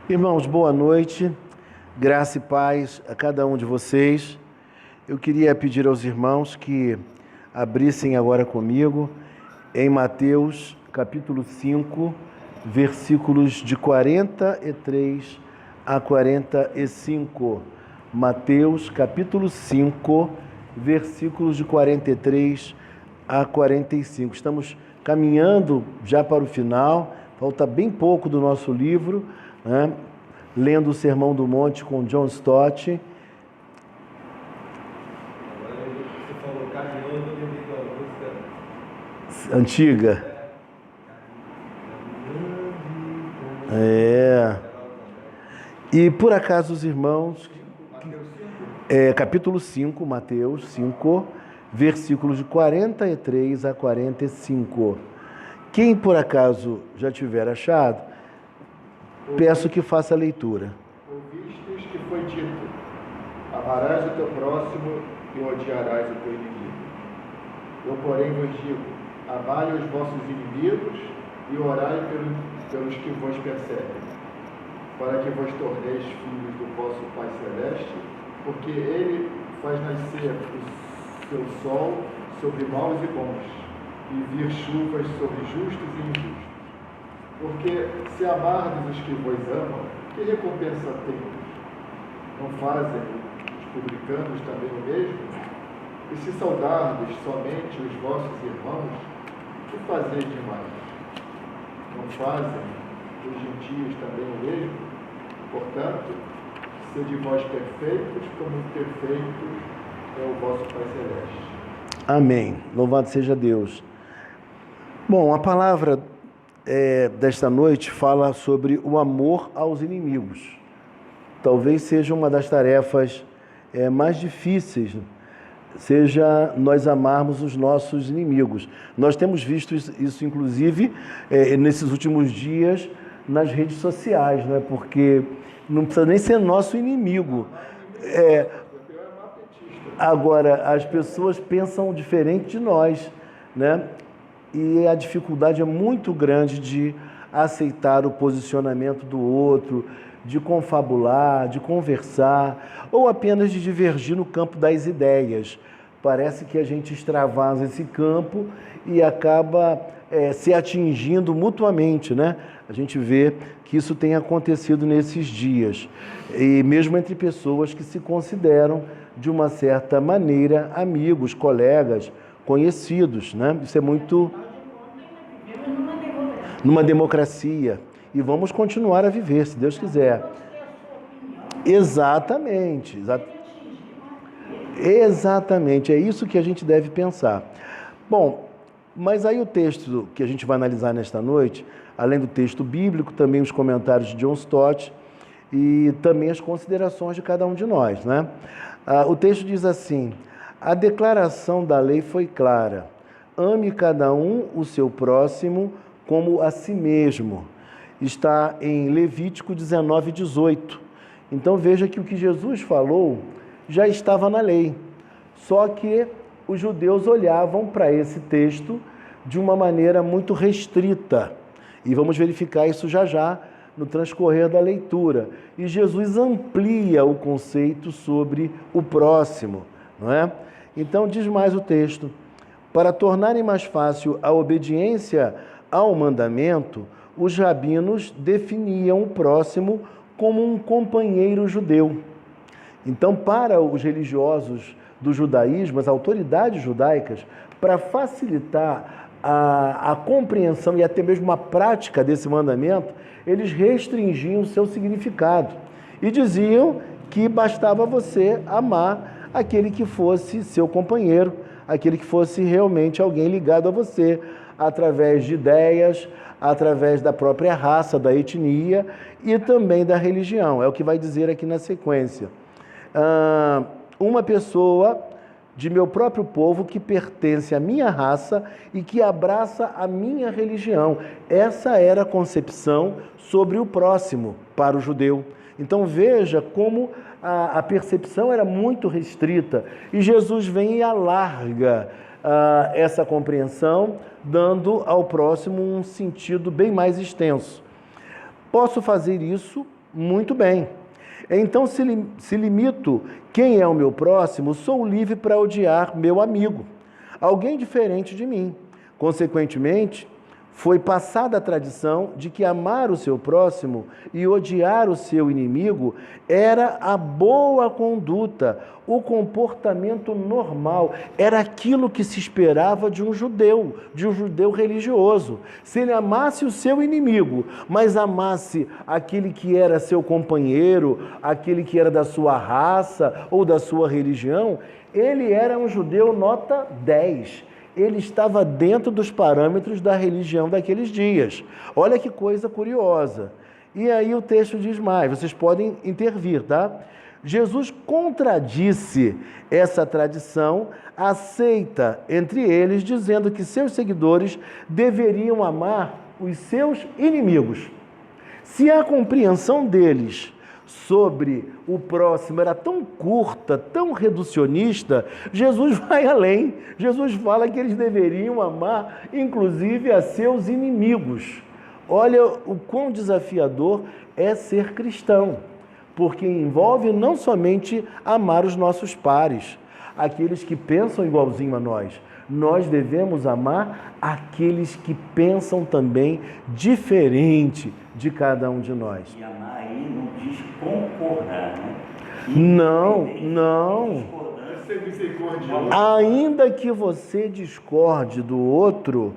Irmãos, boa noite, graça e paz a cada um de vocês. Eu queria pedir aos irmãos que abrissem agora comigo em Mateus capítulo 5, versículos de 43 a 45. Mateus capítulo 5, versículos de 43 a 45. Estamos caminhando já para o final, falta bem pouco do nosso livro, né? Lendo o Sermão do Monte com John Stott. Agora você falou caminhando, eu lembrei da música Antiga. E por acaso os irmãos, capítulo 5, Mateus 5, versículos de 43 a 45. Quem por acaso já tiver achado, peço que faça a leitura. Ouvistes que foi dito: amarás o teu próximo e odiarás o teu inimigo. Eu, porém, vos digo: amai os vossos inimigos e orai pelos que vos perseguem, para que vos torneis filhos do vosso Pai Celeste, porque Ele faz nascer o seu sol sobre maus e bons, e vir chuvas sobre justos e injustos. Porque se amardes os que vos amam, que recompensa tendes? Não fazem os publicanos também o mesmo? E se saudardes somente os vossos irmãos, que fazeis demais? Não fazem os gentios também o mesmo? Portanto, sede vós perfeitos, como perfeito é o vosso Pai Celeste. Amém. Louvado seja Deus. Bom, a palavra desta noite fala sobre o amor aos inimigos. Talvez seja uma das tarefas mais difíceis, seja nós amarmos os nossos inimigos. Nós temos visto isso inclusive, nesses últimos dias, nas redes sociais, né? Porque não precisa nem ser nosso inimigo. Agora, as pessoas pensam diferente de nós, né? E a dificuldade é muito grande de aceitar o posicionamento do outro, de confabular, de conversar, ou apenas de divergir no campo das ideias. Parece que a gente extravasa esse campo e acaba se atingindo mutuamente, né? A gente vê que isso tem acontecido nesses dias, e mesmo entre pessoas que se consideram, de uma certa maneira, amigos, colegas, conhecidos, né? Isso é muito numa democracia, e vamos continuar a viver, se Deus quiser. Exatamente, é isso que a gente deve pensar. Bom, mas aí o texto que a gente vai analisar nesta noite, além do texto bíblico, também os comentários de John Stott e também as considerações de cada um de nós, né? O texto diz assim: a declaração da lei foi clara: ame cada um o seu próximo como a si mesmo. Está em Levítico 19, 18. Então veja que o que Jesus falou já estava na lei, só que os judeus olhavam para esse texto de uma maneira muito restrita, e vamos verificar isso já já no transcorrer da leitura. E Jesus amplia o conceito sobre o próximo, não é? Então diz mais o texto: para tornarem mais fácil a obediência ao mandamento, os rabinos definiam o próximo como um companheiro judeu. Então, para os religiosos do judaísmo, as autoridades judaicas, para facilitar a compreensão e até mesmo a prática desse mandamento, eles restringiam o seu significado e diziam que bastava você amar aquele que fosse seu companheiro, aquele que fosse realmente alguém ligado a você, através de ideias, através da própria raça, da etnia e também da religião. É o que vai dizer aqui na sequência. Uma pessoa de meu próprio povo que pertence à minha raça e que abraça a minha religião. Essa era a concepção sobre o próximo para o judeu. Então veja como a percepção era muito restrita, e Jesus vem e alarga essa compreensão, dando ao próximo um sentido bem mais extenso. Posso fazer isso Muito bem. Então, se limito quem é o meu próximo, sou livre para odiar meu amigo, alguém diferente de mim. Consequentemente, foi passada a tradição de que amar o seu próximo e odiar o seu inimigo era a boa conduta, o comportamento normal, era aquilo que se esperava de um judeu religioso. Se ele amasse o seu inimigo, mas amasse aquele que era seu companheiro, aquele que era da sua raça ou da sua religião, ele era um judeu nota 10. Ele estava dentro dos parâmetros da religião daqueles dias. Olha que coisa curiosa. E aí o texto diz mais, vocês podem intervir, tá? Jesus contradisse essa tradição, aceita entre eles, dizendo que seus seguidores deveriam amar os seus inimigos. Se a compreensão deles sobre o próximo era tão curta, tão reducionista, Jesus vai além. Jesus fala que eles deveriam amar, inclusive, a seus inimigos. Olha o quão desafiador é ser cristão, porque envolve não somente amar os nossos pares, aqueles que pensam igualzinho a nós. Nós devemos amar aqueles que pensam também diferente de cada um de nós. E amar aí não diz concordar, né? Não. Ser misericordioso. Ainda que você discorde do outro,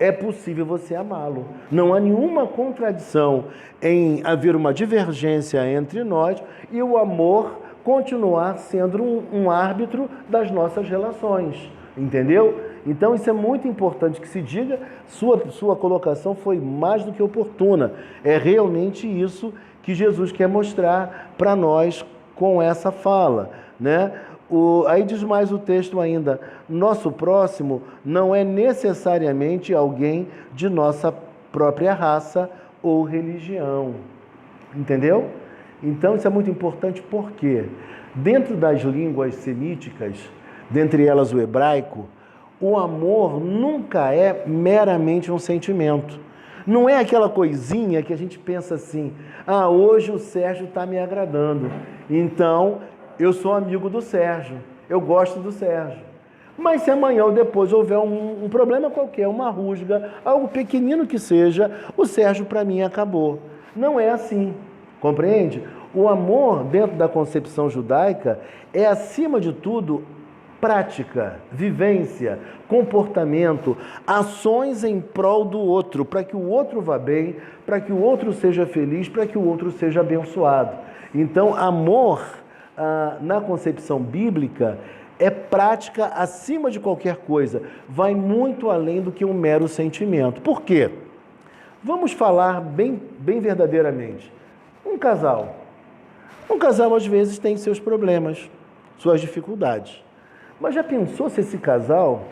é possível você amá-lo. Não há nenhuma contradição em haver uma divergência entre nós e o amor continuar sendo um árbitro das nossas relações. Entendeu? Então isso é muito importante que se diga, sua colocação foi mais do que oportuna. É realmente isso que Jesus quer mostrar para nós com essa fala, né? Aí diz mais o texto ainda, nosso próximo não é necessariamente alguém de nossa própria raça ou religião. Entendeu? Então isso é muito importante porque dentro das línguas semíticas, dentre elas o hebraico, o amor nunca é meramente um sentimento. Não é aquela coisinha que a gente pensa assim, hoje o Sérgio está me agradando, então eu sou amigo do Sérgio, eu gosto do Sérgio. Mas se amanhã ou depois houver um problema qualquer, uma rusga, algo pequenino que seja, o Sérgio para mim acabou. Não é assim, compreende? O amor, dentro da concepção judaica, é acima de tudo prática, vivência, comportamento, ações em prol do outro, para que o outro vá bem, para que o outro seja feliz, para que o outro seja abençoado. Então, amor, na concepção bíblica, é prática acima de qualquer coisa, vai muito além do que um mero sentimento. Por quê? Vamos falar bem verdadeiramente. Um casal às vezes tem seus problemas, suas dificuldades. Mas já pensou se esse casal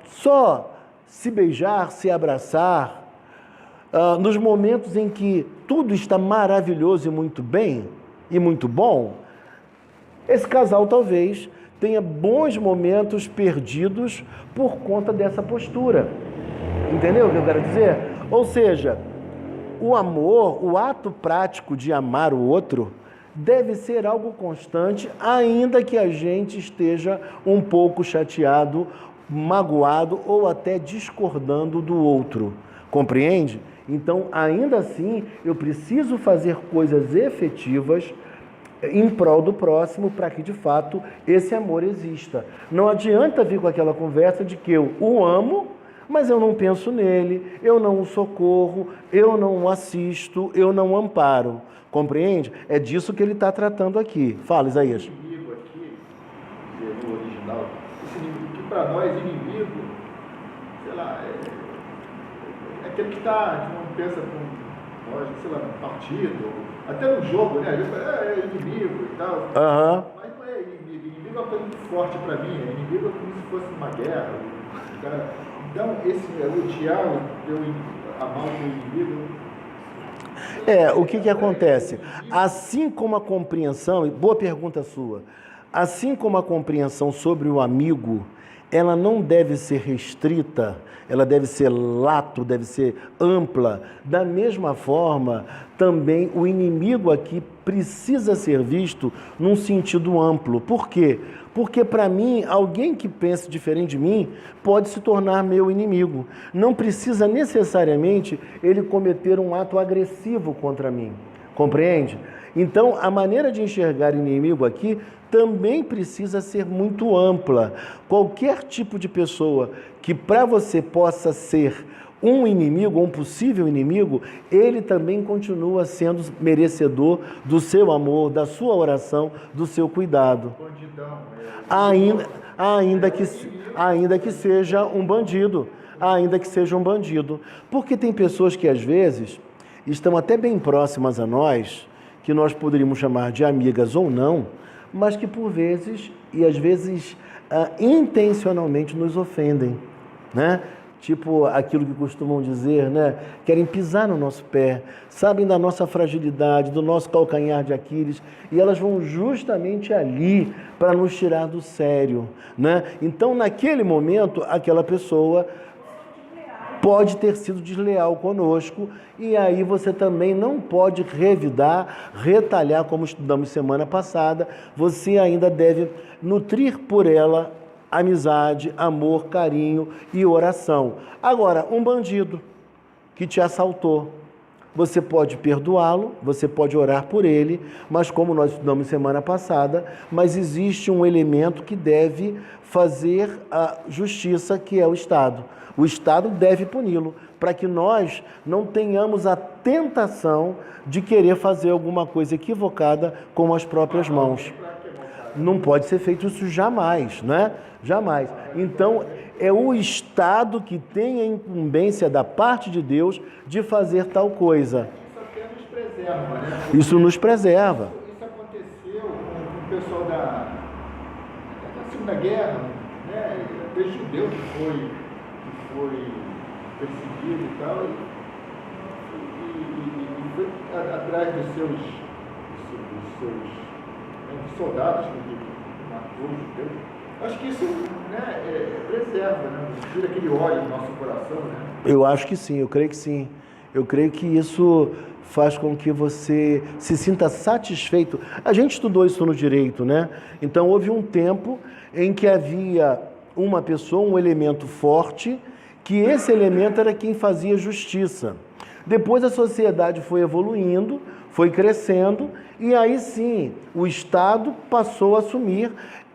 só se beijar, se abraçar, nos momentos em que tudo está maravilhoso e muito bem e muito bom? Esse casal talvez tenha bons momentos perdidos por conta dessa postura. Entendeu o que eu quero dizer? Ou seja, o amor, o ato prático de amar o outro, deve ser algo constante, ainda que a gente esteja um pouco chateado, magoado ou até discordando do outro. Compreende? Então, ainda assim, eu preciso fazer coisas efetivas em prol do próximo para que, de fato, esse amor exista. Não adianta vir com aquela conversa de que eu o amo, mas eu não penso nele, eu não o socorro, eu não o assisto, eu não o amparo. Compreende? É disso que ele está tratando aqui. Fala, Isaías. Esse inimigo aqui, no original, esse inimigo, que para nós, inimigo, sei lá, é aquele que não pensa com nós, sei lá, no partido, até no jogo, né? É inimigo e tal. Aham. Mas não é inimigo. Inimigo é uma coisa muito forte para mim. Inimigo é como se fosse uma guerra. Então, esse odiar, amar o teu inimigo. O que acontece? Assim como a compreensão, boa pergunta sua, assim como a compreensão sobre o amigo ela não deve ser restrita, ela deve ser lato, deve ser ampla. Da mesma forma, também o inimigo aqui precisa ser visto num sentido amplo. Por quê? Porque para mim, alguém que pense diferente de mim pode se tornar meu inimigo. Não precisa necessariamente ele cometer um ato agressivo contra mim. Compreende? Então, a maneira de enxergar inimigo aqui também precisa ser muito ampla. Qualquer tipo de pessoa que para você possa ser um inimigo, ou um possível inimigo, ele também continua sendo merecedor do seu amor, da sua oração, do seu cuidado. Ainda que seja um bandido. Ainda que seja um bandido. Porque tem pessoas que às vezes estão até bem próximas a nós, que nós poderíamos chamar de amigas ou não, mas que por vezes, e às vezes intencionalmente nos ofendem, né? Tipo aquilo que costumam dizer, né? Querem pisar no nosso pé, sabem da nossa fragilidade, do nosso calcanhar de Aquiles, e elas vão justamente ali para nos tirar do sério, né? Então, naquele momento, aquela pessoa pode ter sido desleal conosco, e aí você também não pode revidar, retalhar, como estudamos semana passada. Você ainda deve nutrir por ela amizade, amor, carinho e oração. Agora, um bandido que te assaltou, você pode perdoá-lo, você pode orar por ele, mas como nós estudamos semana passada, mas existe um elemento que deve fazer a justiça, que é o Estado. O Estado deve puni-lo, para que nós não tenhamos a tentação de querer fazer alguma coisa equivocada com as próprias mãos. Não pode ser feito isso jamais, né? Jamais. Então, é o Estado que tem a incumbência da parte de Deus de fazer tal coisa. Isso nos preserva. Isso aconteceu com o pessoal da Segunda Guerra, né? Teve judeu que foi perseguido e tal, e foi atrás dos seus soldados que matou os judeus. Acho que isso, né, preserva, né? Tira aquele ódio do nosso coração, né? Eu acho que sim, eu creio que sim. Eu creio que isso faz com que você se sinta satisfeito. A gente estudou isso no direito, né? Então houve um tempo em que havia uma pessoa, um elemento forte, que esse elemento era quem fazia justiça. Depois a sociedade foi evoluindo, foi crescendo, e aí sim o Estado passou a assumir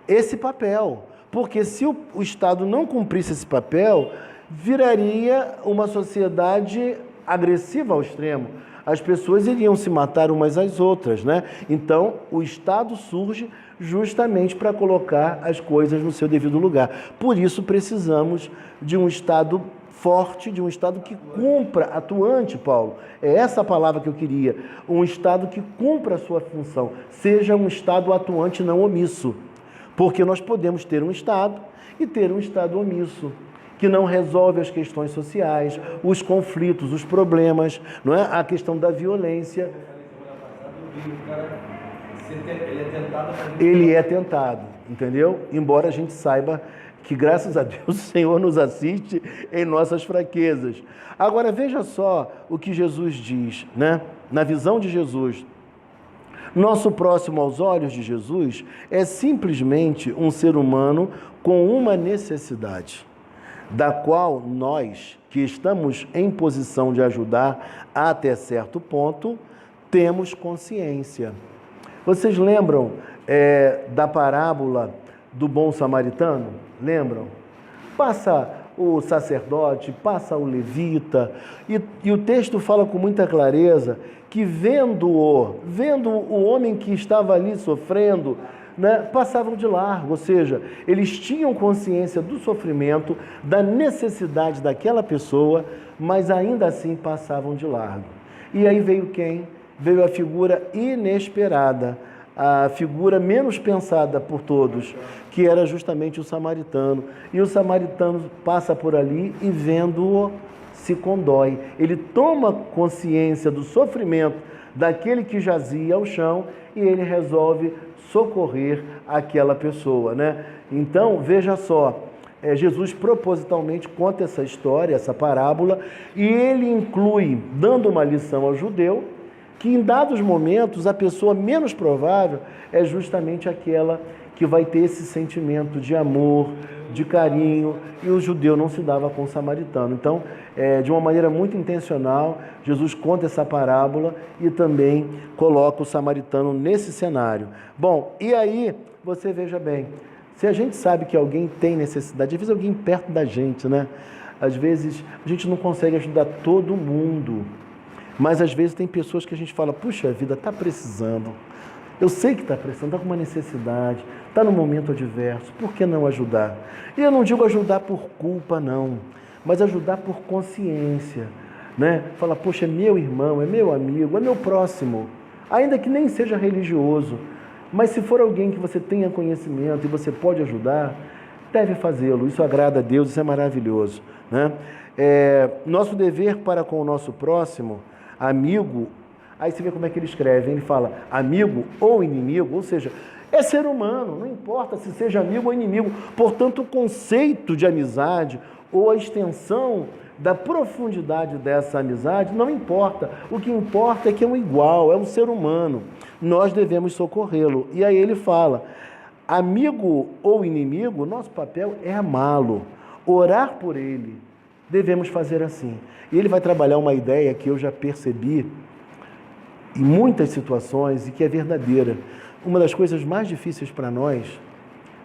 esse papel. Porque se o Estado não cumprisse esse papel, viraria uma sociedade agressiva ao extremo. As pessoas iriam se matar umas às outras, né? Então, o Estado surge justamente para colocar as coisas no seu devido lugar. Por isso, precisamos de um Estado forte, de um Estado que cumpra, atuante, Paulo. É essa a palavra que eu queria. Um Estado que cumpra a sua função. Seja um Estado atuante, não omisso. Porque nós podemos ter um Estado e ter um Estado omisso, que não resolve as questões sociais, os conflitos, os problemas, não é? A questão da violência. Ele é tentado, entendeu? Embora a gente saiba que, graças a Deus, o Senhor nos assiste em nossas fraquezas. Agora, veja só o que Jesus diz, né? Na visão de Jesus. Nosso próximo aos olhos de Jesus é simplesmente um ser humano com uma necessidade, da qual nós, que estamos em posição de ajudar até certo ponto, temos consciência. Vocês lembram da parábola do bom samaritano? Lembram? Passa o sacerdote, passa o levita, e o texto fala com muita clareza que vendo o homem que estava ali sofrendo, né, passavam de largo, ou seja, eles tinham consciência do sofrimento, da necessidade daquela pessoa, mas ainda assim passavam de largo. E aí veio quem? Veio a figura inesperada, a figura menos pensada por todos, que era justamente o samaritano. E o samaritano passa por ali e vendo-o se condói. Ele toma consciência do sofrimento daquele que jazia ao chão e ele resolve socorrer aquela pessoa, né? Então, veja só, Jesus propositalmente conta essa história, essa parábola, e ele inclui, dando uma lição ao judeu, que em dados momentos a pessoa menos provável é justamente aquela que vai ter esse sentimento de amor, de carinho, e o judeu não se dava com o samaritano. Então, de uma maneira muito intencional, Jesus conta essa parábola e também coloca o samaritano nesse cenário. Bom, e aí você veja bem, se a gente sabe que alguém tem necessidade, às vezes alguém perto da gente, né? Às vezes a gente não consegue ajudar todo mundo, mas às vezes tem pessoas que a gente fala, puxa vida, está precisando. Eu sei que está precisando, está com uma necessidade, está num momento adverso, por que não ajudar? E eu não digo ajudar por culpa, não, mas ajudar por consciência, né? Fala, poxa, é meu irmão, é meu amigo, é meu próximo, ainda que nem seja religioso, mas se for alguém que você tenha conhecimento e você pode ajudar, deve fazê-lo, isso agrada a Deus, isso é maravilhoso, né? Nosso dever para com o nosso próximo, amigo. Aí você vê como é que ele escreve, ele fala amigo ou inimigo, ou seja, é ser humano, não importa se seja amigo ou inimigo. Portanto, o conceito de amizade ou a extensão da profundidade dessa amizade não importa. O que importa é que é um igual, é um ser humano. Nós devemos socorrê-lo. E aí ele fala, amigo ou inimigo, nosso papel é amá-lo, orar por ele. Devemos fazer assim. E ele vai trabalhar uma ideia que eu já percebi em muitas situações e que é verdadeira. Uma das coisas mais difíceis para nós,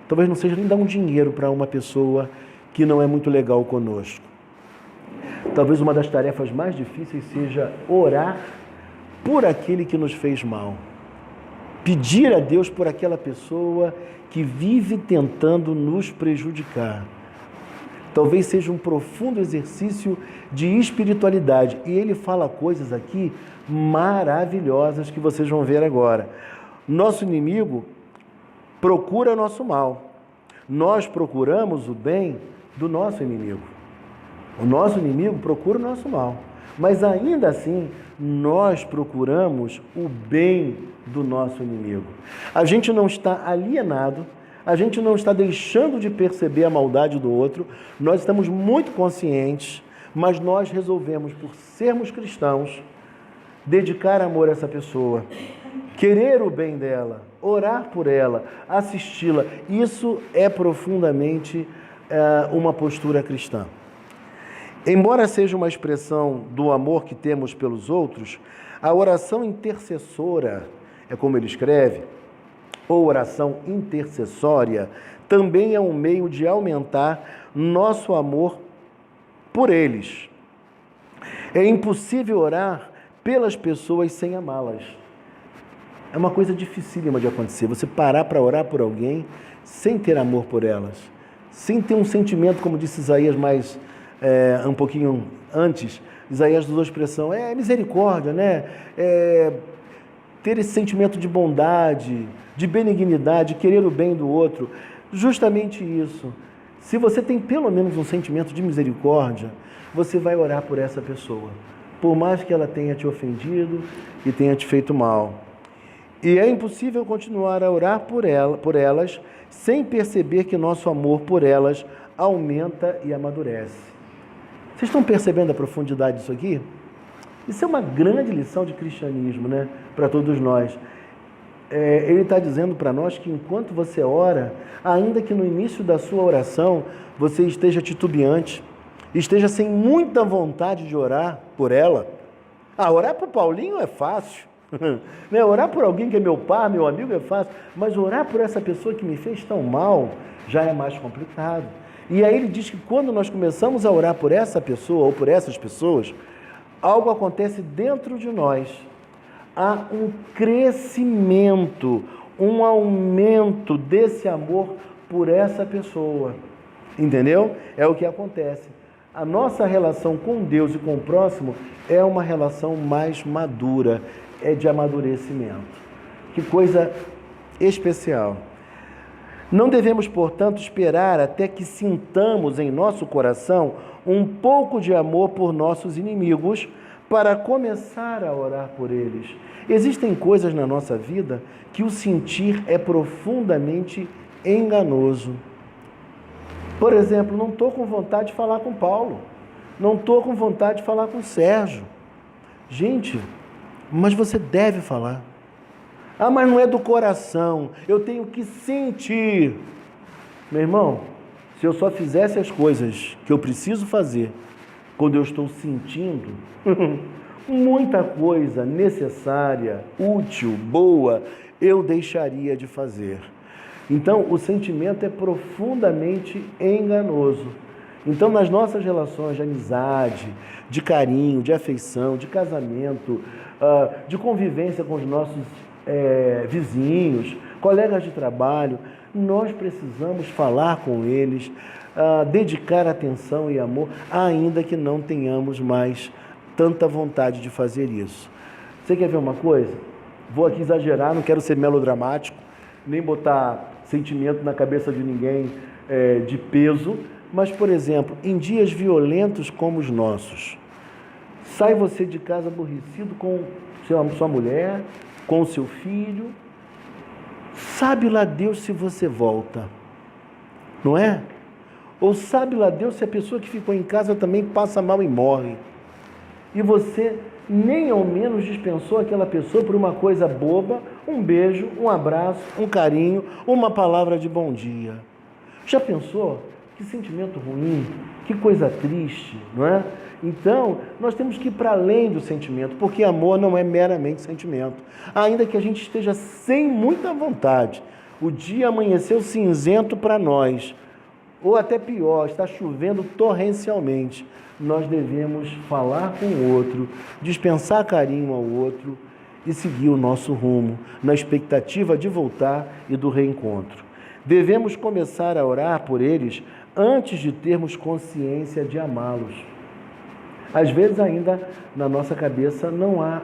talvez não seja nem dar um dinheiro para uma pessoa que não é muito legal conosco. Talvez uma das tarefas mais difíceis seja orar por aquele que nos fez mal. Pedir a Deus por aquela pessoa que vive tentando nos prejudicar. Talvez seja um profundo exercício de espiritualidade. E ele fala coisas aqui maravilhosas que vocês vão ver agora. Nosso inimigo procura nosso mal. Nós procuramos o bem do nosso inimigo. O nosso inimigo procura o nosso mal. Mas ainda assim, nós procuramos o bem do nosso inimigo. A gente não está alienado, a gente não está deixando de perceber a maldade do outro, nós estamos muito conscientes, mas nós resolvemos, por sermos cristãos, dedicar amor a essa pessoa, querer o bem dela, orar por ela, assisti-la. Isso é profundamente uma postura cristã. Embora seja uma expressão do amor que temos pelos outros, a oração intercessora, é como ele escreve, ou oração intercessória, também é um meio de aumentar nosso amor por eles. É impossível orar pelas pessoas sem amá-las. É uma coisa dificílima de acontecer, você parar para orar por alguém sem ter amor por elas, sem ter um sentimento, como disse Isaías mais um pouquinho antes, Isaías usou a expressão, misericórdia, né? Ter esse sentimento de bondade, de benignidade, querer o bem do outro, justamente isso. Se você tem pelo menos um sentimento de misericórdia, você vai orar por essa pessoa, por mais que ela tenha te ofendido e tenha te feito mal. E é impossível continuar a orar por elas sem perceber que nosso amor por elas aumenta e amadurece. Vocês estão percebendo a profundidade disso aqui? Isso é uma grande lição de cristianismo, né? Para todos nós. Ele está dizendo para nós que enquanto você ora, ainda que no início da sua oração você esteja titubeante, esteja sem muita vontade de orar por ela. Orar por Paulinho é fácil. Né? Orar por alguém que é meu pai, meu amigo é fácil, mas orar por essa pessoa que me fez tão mal já é mais complicado. E aí ele diz que quando nós começamos a orar por essa pessoa ou por essas pessoas, algo acontece dentro de nós. Há um crescimento, um aumento desse amor por essa pessoa. Entendeu? É o que acontece. A nossa relação com Deus e com o próximo é uma relação mais madura, é de amadurecimento. Que coisa especial. Não devemos, portanto, esperar até que sintamos em nosso coração um pouco de amor por nossos inimigos para começar a orar por eles. Existem coisas na nossa vida que o sentir é profundamente enganoso. Por exemplo, não estou com vontade de falar com Paulo. Não estou com vontade de falar com o Sérgio. Gente, mas você deve falar. Ah, mas não é do coração. Eu tenho que sentir. Meu irmão, se eu só fizesse as coisas que eu preciso fazer quando eu estou sentindo, muita coisa necessária, útil, boa, eu deixaria de fazer. Então, o sentimento é profundamente enganoso. Então, nas nossas relações de amizade, de carinho, de afeição, de casamento, de convivência com os nossos vizinhos, colegas de trabalho, nós precisamos falar com eles, dedicar atenção e amor, ainda que não tenhamos mais tanta vontade de fazer isso. Você quer ver uma coisa? Vou aqui exagerar, não quero ser melodramático, nem botar sentimento na cabeça de ninguém de peso, mas, por exemplo, em dias violentos como os nossos, sai você de casa aborrecido com sua mulher, com seu filho, sabe lá Deus se você volta, não é? Ou sabe lá Deus se a pessoa que ficou em casa também passa mal e morre. E você nem ao menos dispensou aquela pessoa por uma coisa boba, um beijo, um abraço, um carinho, uma palavra de bom dia. Já pensou? Que sentimento ruim, que coisa triste, não é? Então, nós temos que ir para além do sentimento, porque amor não é meramente sentimento. Ainda que a gente esteja sem muita vontade, o dia amanheceu cinzento para nós, ou até pior, está chovendo torrencialmente, nós devemos falar com o outro, dispensar carinho ao outro e seguir o nosso rumo, na expectativa de voltar e do reencontro. Devemos começar a orar por eles antes de termos consciência de amá-los. Às vezes ainda na nossa cabeça não há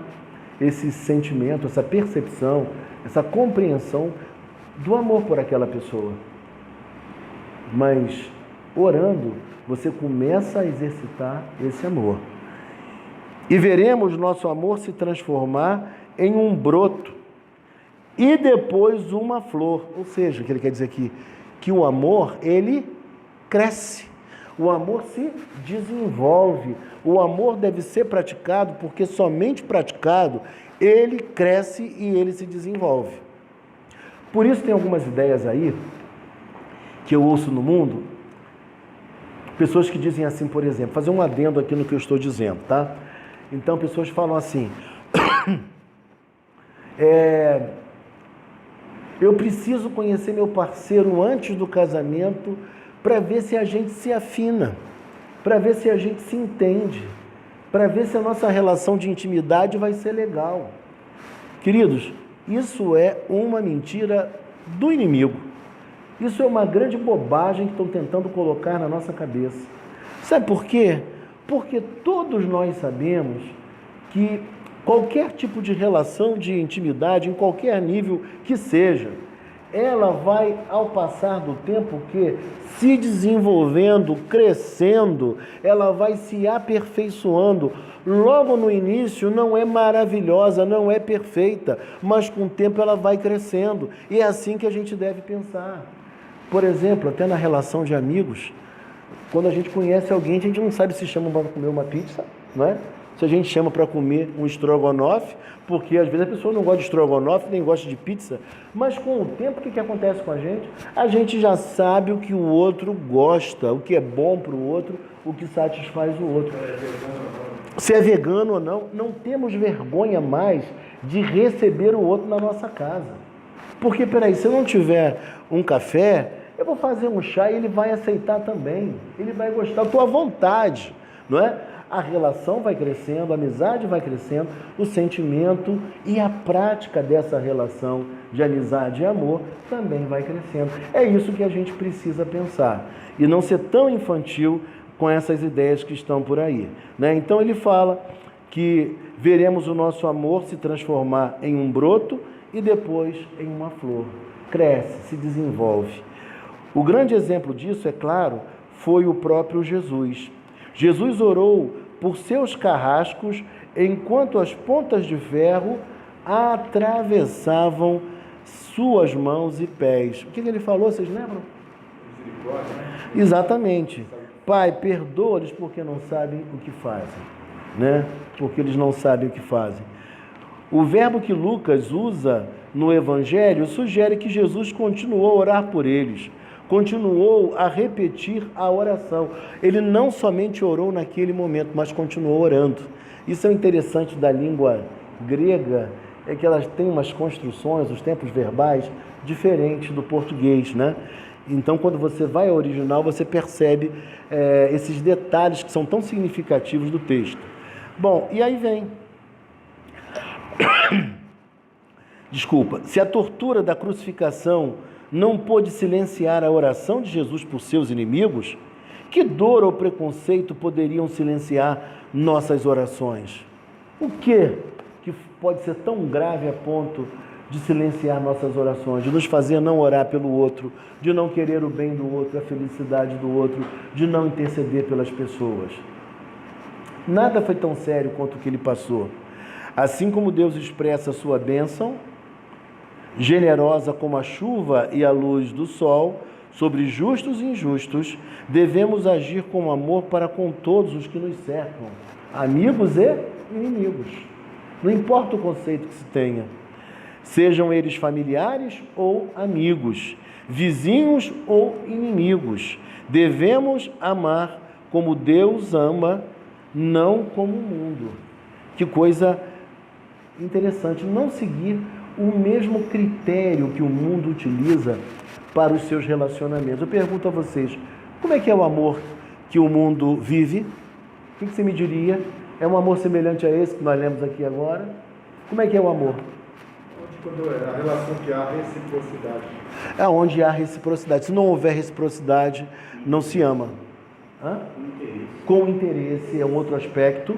esse sentimento, essa percepção, essa compreensão do amor por aquela pessoa. Mas orando, você começa a exercitar esse amor. E veremos nosso amor se transformar em um broto e depois uma flor. Ou seja, o que ele quer dizer aqui? Que o amor, ele cresce. O amor se desenvolve. O amor deve ser praticado, porque somente praticado, ele cresce e ele se desenvolve. Por isso tem algumas ideias aí, que eu ouço no mundo, pessoas que dizem assim, por exemplo, fazer um adendo aqui no que eu estou dizendo, tá? Então, pessoas falam assim, eu preciso conhecer meu parceiro antes do casamento para ver se a gente se afina, para ver se a gente se entende, para ver se a nossa relação de intimidade vai ser legal. Queridos, isso é uma mentira do inimigo. Isso é uma grande bobagem que estão tentando colocar na nossa cabeça. Sabe por quê? Porque todos nós sabemos que qualquer tipo de relação de intimidade, em qualquer nível que seja, ela vai, ao passar do tempo, se desenvolvendo, crescendo, ela vai se aperfeiçoando. Logo no início não é maravilhosa, não é perfeita, mas com o tempo ela vai crescendo. E é assim que a gente deve pensar. Por exemplo, até na relação de amigos, quando a gente conhece alguém, a gente não sabe se chama para comer uma pizza, não é? Se a gente chama para comer um estrogonofe, porque às vezes a pessoa não gosta de estrogonofe, nem gosta de pizza, mas com o tempo, o que acontece com a gente? A gente já sabe o que o outro gosta, o que é bom para o outro, o que satisfaz o outro. Se é vegano ou não, não temos vergonha mais de receber o outro na nossa casa. Porque, peraí, se eu não tiver um café, eu vou fazer um chá e ele vai aceitar também, ele vai gostar, eu estou à vontade, não é? A relação vai crescendo, a amizade vai crescendo, o sentimento e a prática dessa relação de amizade e amor também vai crescendo. É isso que a gente precisa pensar e não ser tão infantil com essas ideias que estão por aí, né? Então ele fala que veremos o nosso amor se transformar em um broto e depois em uma flor. Cresce, se desenvolve. O grande exemplo disso, é claro, foi o próprio Jesus. Jesus orou por seus carrascos enquanto as pontas de ferro atravessavam suas mãos e pés. O que ele falou, vocês lembram? Misericórdia, né? Exatamente. Pai, perdoa-lhes porque não sabem o que fazem, né? Porque eles não sabem o que fazem. O verbo que Lucas usa no Evangelho sugere que Jesus continuou a orar por eles, continuou a repetir a oração. Ele não somente orou naquele momento, mas continuou orando. Isso é interessante da língua grega, é que elas têm umas construções, os tempos verbais, diferentes do português, né? Então, quando você vai ao original, você percebe esses detalhes que são tão significativos do texto. Bom, e aí vem... Desculpa. Se a tortura da crucificação não pôde silenciar a oração de Jesus por seus inimigos, que dor ou preconceito poderiam silenciar nossas orações? O que pode ser tão grave a ponto de silenciar nossas orações, de nos fazer não orar pelo outro, de não querer o bem do outro, a felicidade do outro, de não interceder pelas pessoas? Nada foi tão sério quanto o que ele passou. Assim como Deus expressa a sua bênção, generosa como a chuva e a luz do sol, sobre justos e injustos, devemos agir com amor para com todos os que nos cercam, amigos e inimigos. Não importa o conceito que se tenha, sejam eles familiares ou amigos, vizinhos ou inimigos, devemos amar como Deus ama, não como o mundo. Que coisa interessante, não seguir o mesmo critério que o mundo utiliza para os seus relacionamentos. Eu pergunto a vocês, como é que é o amor que o mundo vive? O que você me diria? É um amor semelhante a esse que nós lemos aqui agora? Como é que é o amor? Quando é a relação que há reciprocidade. É onde há reciprocidade. Se não houver reciprocidade, não se ama. Hã? Com interesse é um outro aspecto,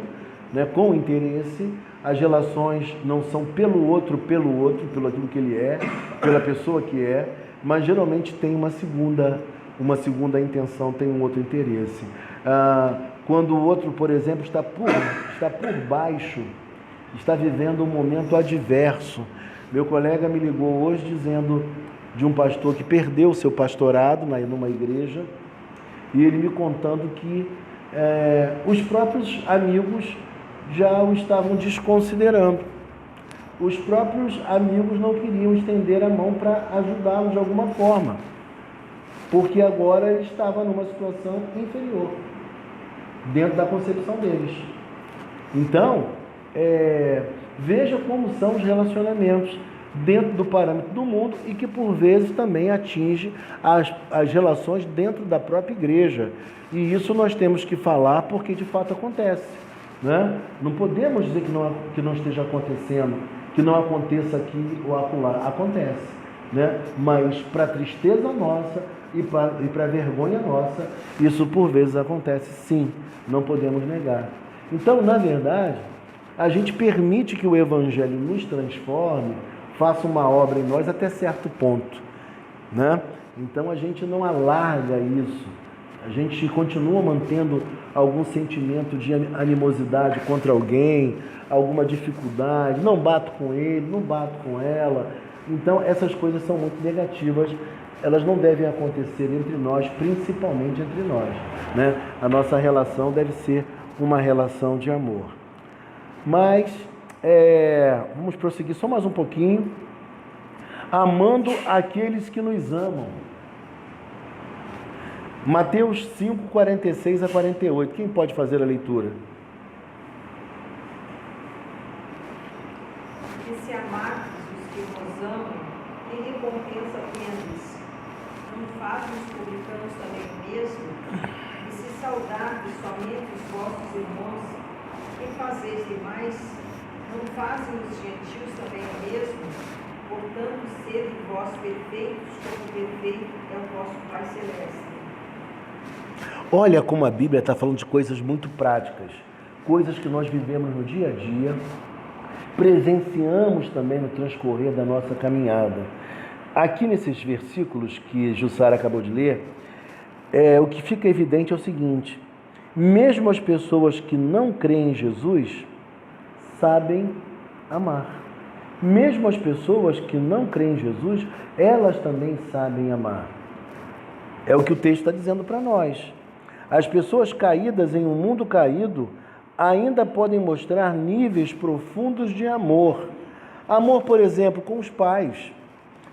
né? Com interesse, as relações não são pelo outro, pelo aquilo que ele é, pela pessoa que é, mas geralmente tem uma segunda intenção, tem um outro interesse. Quando o outro, por exemplo, está por baixo, está vivendo um momento adverso. Meu colega me ligou hoje dizendo de um pastor que perdeu o seu pastorado numa igreja, e ele me contando que os próprios amigos já o estavam desconsiderando. Os próprios amigos não queriam estender a mão para ajudá-lo de alguma forma, porque agora ele estava numa situação inferior, dentro da concepção deles. Então, veja como são os relacionamentos dentro do parâmetro do mundo e que por vezes também atinge as relações dentro da própria igreja. E isso nós temos que falar porque de fato acontece, né? Não podemos dizer que não esteja acontecendo, que não aconteça aqui ou acolá. Acontece, né? Mas para tristeza nossa e para vergonha nossa, isso por vezes acontece, sim, não podemos negar. Então, na verdade, a gente permite que o Evangelho nos transforme, faça uma obra em nós até certo ponto, né? Então a gente não alarga isso, a gente continua mantendo algum sentimento de animosidade contra alguém, alguma dificuldade, não bato com ele, não bato com ela. Então essas coisas são muito negativas, elas não devem acontecer entre nós, principalmente entre nós, né? A nossa relação deve ser uma relação de amor. Mas vamos prosseguir só mais um pouquinho. Amando aqueles que nos amam. Mateus 5, 46 a 48. Quem pode fazer a leitura? E se amarmos os que nos amam, que recompensa tendes? Não fazem os publicanos também o mesmo? E se saudardes somente os vossos irmãos, que fazeis demais? Não fazem os gentios também o mesmo? Portanto, sede vós perfeitos, como perfeito é o vosso Pai Celeste. Olha como a Bíblia está falando de coisas muito práticas, coisas que nós vivemos no dia a dia, presenciamos também no transcorrer da nossa caminhada. Aqui nesses versículos que Jussara acabou de ler, o que fica evidente é o seguinte: mesmo as pessoas que não creem em Jesus sabem amar. Mesmo as pessoas que não creem em Jesus, elas também sabem amar. É o que o texto está dizendo para nós. As pessoas caídas em um mundo caído ainda podem mostrar níveis profundos de amor. Amor, por exemplo, com os pais.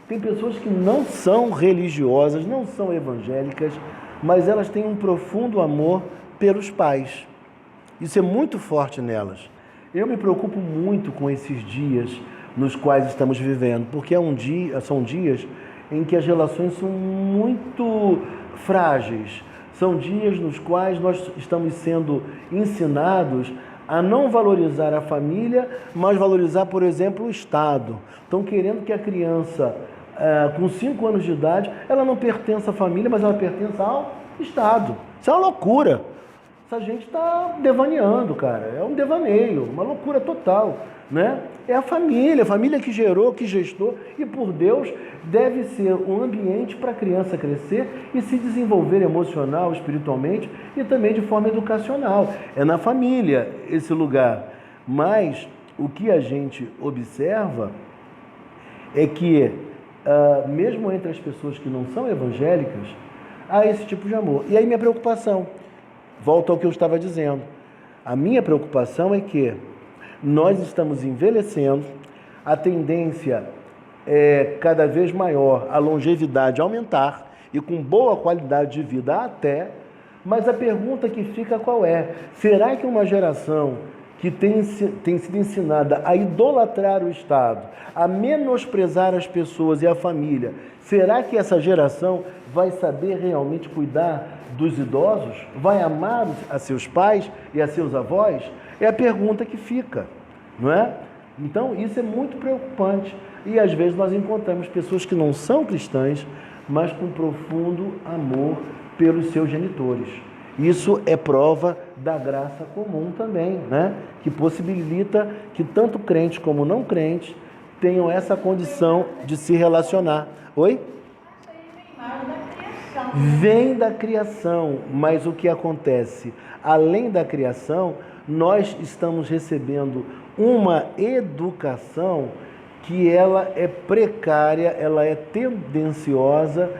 Tem pessoas que não são religiosas, não são evangélicas, mas elas têm um profundo amor pelos pais. Isso é muito forte nelas. Eu me preocupo muito com esses dias nos quais estamos vivendo, porque são dias em que as relações são muito frágeis. São dias nos quais nós estamos sendo ensinados a não valorizar a família, mas valorizar, por exemplo, o Estado. Estão querendo que a criança, com 5 anos de idade, ela não pertença à família, mas ela pertença ao Estado. Isso é uma loucura. Essa gente está devaneando, cara. É um devaneio, uma loucura total, né? É a família que gerou, que gestou, e por Deus deve ser um ambiente para a criança crescer e se desenvolver emocional, espiritualmente e também de forma educacional. É na família esse lugar. Mas o que a gente observa é que, mesmo entre as pessoas que não são evangélicas, há esse tipo de amor. E aí minha preocupação, volto ao que eu estava dizendo, a minha preocupação é que nós estamos envelhecendo, a tendência é cada vez maior, a longevidade aumentar e com boa qualidade de vida até, mas a pergunta que fica qual é? Será que uma geração que tem sido ensinada a idolatrar o Estado, a menosprezar as pessoas e a família, será que essa geração vai saber realmente cuidar dos idosos? Vai amar a seus pais e a seus avós? É a pergunta que fica, não é? Então, isso é muito preocupante. E, às vezes, nós encontramos pessoas que não são cristãs, mas com profundo amor pelos seus genitores. Isso é prova da graça comum também, né? Que possibilita que tanto crentes como não crentes tenham essa condição de se relacionar. Oi? Vem da criação, mas o que acontece? Além da criação, nós estamos recebendo uma educação que ela é precária, ela é tendenciosa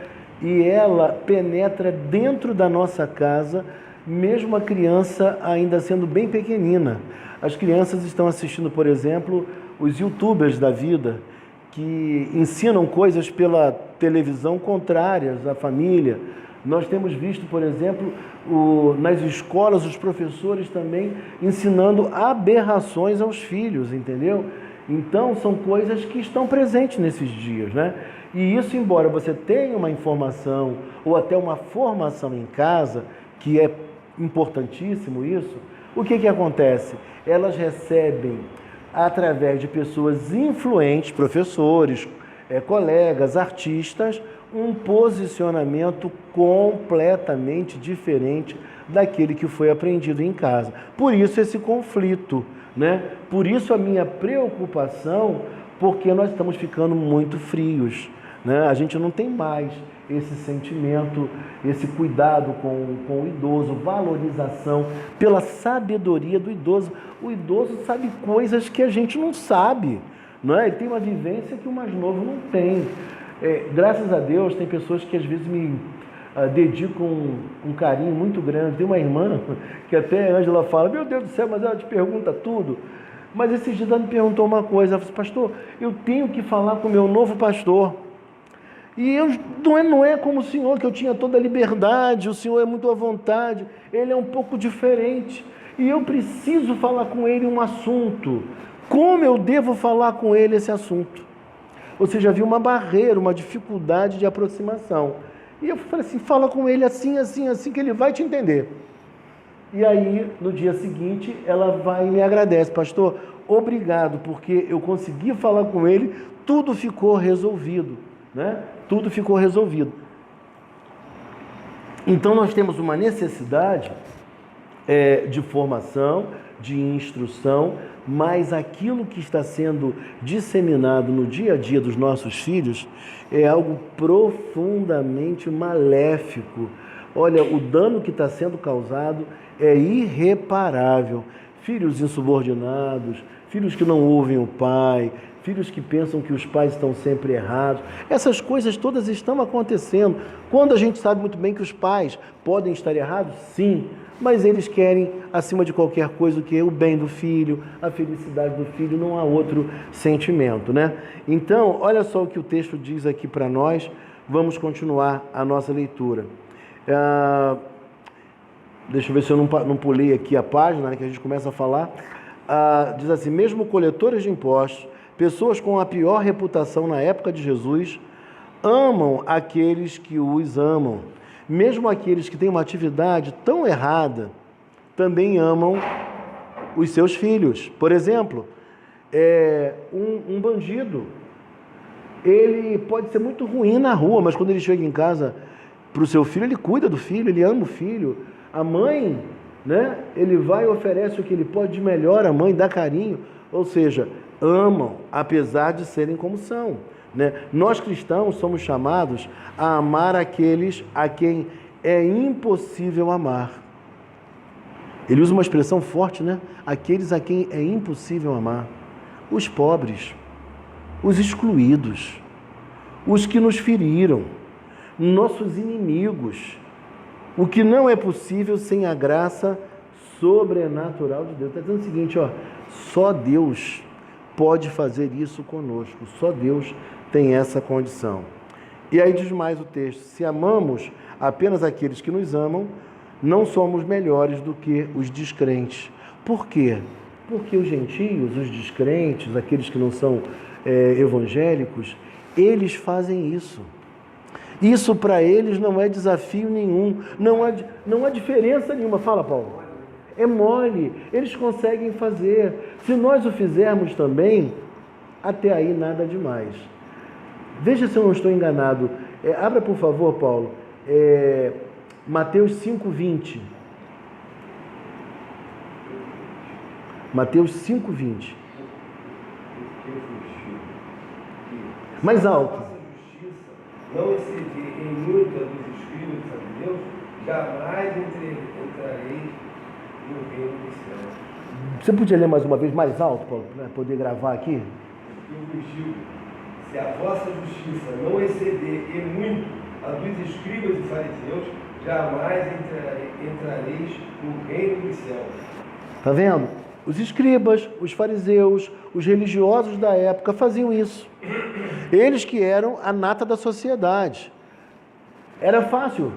e ela penetra dentro da nossa casa, mesmo a criança ainda sendo bem pequenina. As crianças estão assistindo, por exemplo, os youtubers da vida, que ensinam coisas pela televisão contrárias à família. Nós temos visto, por exemplo, nas escolas, os professores também ensinando aberrações aos filhos, entendeu? Então, são coisas que estão presentes nesses dias, né? E isso, embora você tenha uma informação ou até uma formação em casa, que é importantíssimo isso, o que acontece? Elas recebem, através de pessoas influentes, professores, colegas, artistas, um posicionamento completamente diferente daquele que foi aprendido em casa. Por isso esse conflito, né? Por isso a minha preocupação, porque nós estamos ficando muito frios, né? A gente não tem mais esse sentimento, esse cuidado com o idoso, valorização pela sabedoria do idoso. O idoso sabe coisas que a gente não sabe, não é? Ele tem uma vivência que o mais novo não tem. Graças a Deus, tem pessoas que às vezes me dedicam um carinho muito grande. Tem uma irmã que até a Ângela fala, meu Deus do céu, mas ela te pergunta tudo. Mas esses dias ela me perguntou uma coisa, ela falou, pastor, eu tenho que falar com o meu novo pastor. E não é como o senhor, que eu tinha toda a liberdade, o senhor é muito à vontade, ele é um pouco diferente. E eu preciso falar com ele um assunto. Como eu devo falar com ele esse assunto? Ou seja, havia uma barreira, uma dificuldade de aproximação. E eu falei assim, fala com ele assim, assim, assim, que ele vai te entender. E aí, no dia seguinte, ela vai e me agradece. Pastor, obrigado, porque eu consegui falar com ele, tudo ficou resolvido, né? Tudo ficou resolvido. Então, nós temos uma necessidade de formação, de instrução, mas aquilo que está sendo disseminado no dia a dia dos nossos filhos é algo profundamente maléfico. Olha, o dano que está sendo causado é irreparável. Filhos insubordinados, filhos que não ouvem o pai, filhos que pensam que os pais estão sempre errados. Essas coisas todas estão acontecendo. Quando a gente sabe muito bem que os pais podem estar errados, sim, mas eles querem, acima de qualquer coisa, o que? O bem do filho, a felicidade do filho, não há outro sentimento, né? Então, olha só o que o texto diz aqui para nós. Vamos continuar a nossa leitura. Deixa eu ver se eu não pulei aqui a página, né, que a gente começa a falar. Diz assim: mesmo coletores de impostos, pessoas com a pior reputação na época de Jesus, amam aqueles que os amam. Mesmo aqueles que têm uma atividade tão errada, também amam os seus filhos. Por exemplo, um bandido, ele pode ser muito ruim na rua, mas quando ele chega em casa para o seu filho, ele cuida do filho, ele ama o filho. A mãe, né, ele vai e oferece o que ele pode de melhor, a mãe dá carinho, ou seja, amam, apesar de serem como são. Né? Nós cristãos somos chamados a amar aqueles a quem é impossível amar. Ele usa uma expressão forte, né? Aqueles a quem é impossível amar. Os pobres, os excluídos, os que nos feriram, nossos inimigos. O que não é possível sem a graça sobrenatural de Deus. Está dizendo o seguinte, ó, só Deus pode fazer isso conosco, só Deus tem essa condição. E aí diz mais o texto: se amamos apenas aqueles que nos amam, não somos melhores do que os descrentes. Por quê? Porque os gentios, os descrentes, aqueles que não são evangélicos, eles fazem isso. Isso para eles não é desafio nenhum, não há diferença nenhuma. Fala, Paulo. É mole, eles conseguem fazer. Se nós o fizermos também, até aí nada demais. Veja se eu não estou enganado. Abra, por favor, Paulo, Mateus 5:20. Mateus 5:20. Mais alto. Não exceder em muita dos escribas e fariseus, jamais entrarei no reino dos céus. Você podia ler mais uma vez mais alto, Paulo, para poder gravar aqui? Eu vos digo, se a vossa justiça não exceder em muito a dos escribas e fariseus, jamais entrareis no reino dos céus. Está vendo? Os escribas, os fariseus, os religiosos da época faziam isso. Eles que eram a nata da sociedade. Era fácil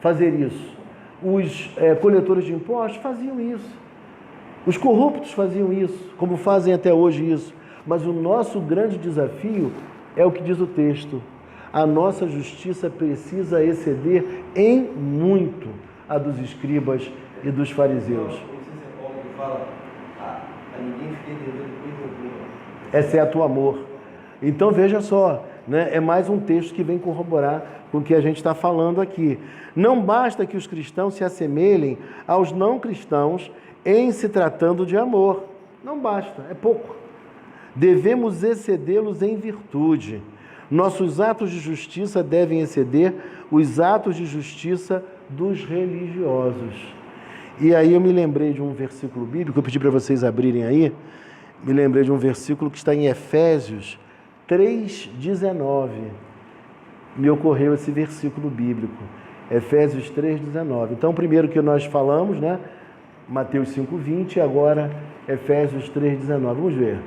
fazer isso. Os coletores de impostos faziam isso. Os corruptos faziam isso, como fazem até hoje isso. Mas o nosso grande desafio é o que diz o texto. A nossa justiça precisa exceder em muito a dos escribas e dos fariseus. Não sei se é Paulo que fala, a ninguém fiquei devendo coisa alguma. Exceto o amor. Então veja só, né? É mais um texto que vem corroborar com o que a gente está falando aqui. Não basta que os cristãos se assemelhem aos não cristãos em se tratando de amor. Não basta, é pouco. Devemos excedê-los em virtude. Nossos atos de justiça devem exceder os atos de justiça dos religiosos. E aí eu me lembrei de um versículo bíblico, eu pedi para vocês abrirem aí, me lembrei de um versículo que está em Efésios 3,19. Me ocorreu esse versículo bíblico, Efésios 3,19. Então, primeiro que nós falamos, né? Mateus 5,20, e agora Efésios 3,19. Vamos ver.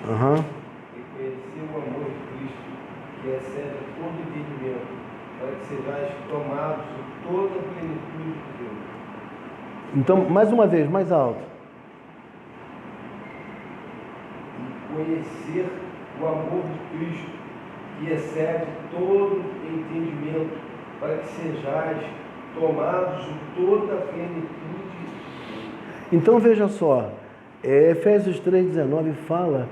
E conhecer o amor de Cristo, que excede todo entendimento, para que sejais tomados de toda a plenitude de Deus. Então, mais uma vez, mais alto. E conhecer o amor de Cristo, que excede todo entendimento, para que sejais tomados de toda a plenitude de Deus. Então veja só, Efésios 3,19 fala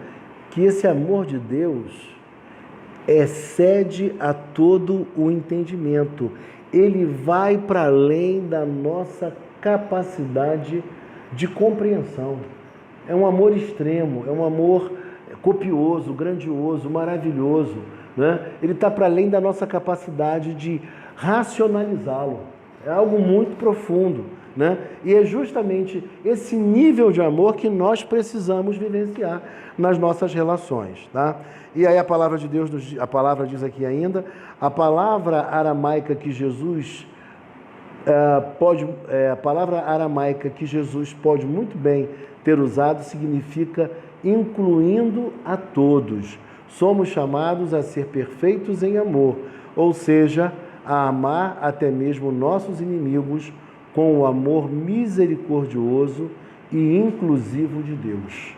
que esse amor de Deus excede a todo o entendimento. Ele vai para além da nossa capacidade de compreensão. É um amor extremo, é um amor copioso, grandioso, maravilhoso. né? Ele está para além da nossa capacidade de racionalizá-lo. É algo muito profundo, né? E é justamente esse nível de amor que nós precisamos vivenciar nas nossas relações, tá? E aí a palavra de Deus, a palavra diz aqui ainda, a palavra aramaica que Jesus a palavra aramaica que Jesus pode muito bem ter usado significa incluindo a todos. Somos chamados a ser perfeitos em amor, ou seja, a amar até mesmo nossos inimigos com o amor misericordioso e inclusivo de Deus.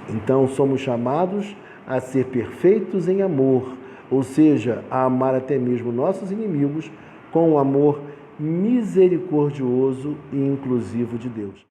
Então, somos chamados a ser perfeitos em amor, ou seja, a amar até mesmo nossos inimigos com o amor misericordioso e inclusivo de Deus.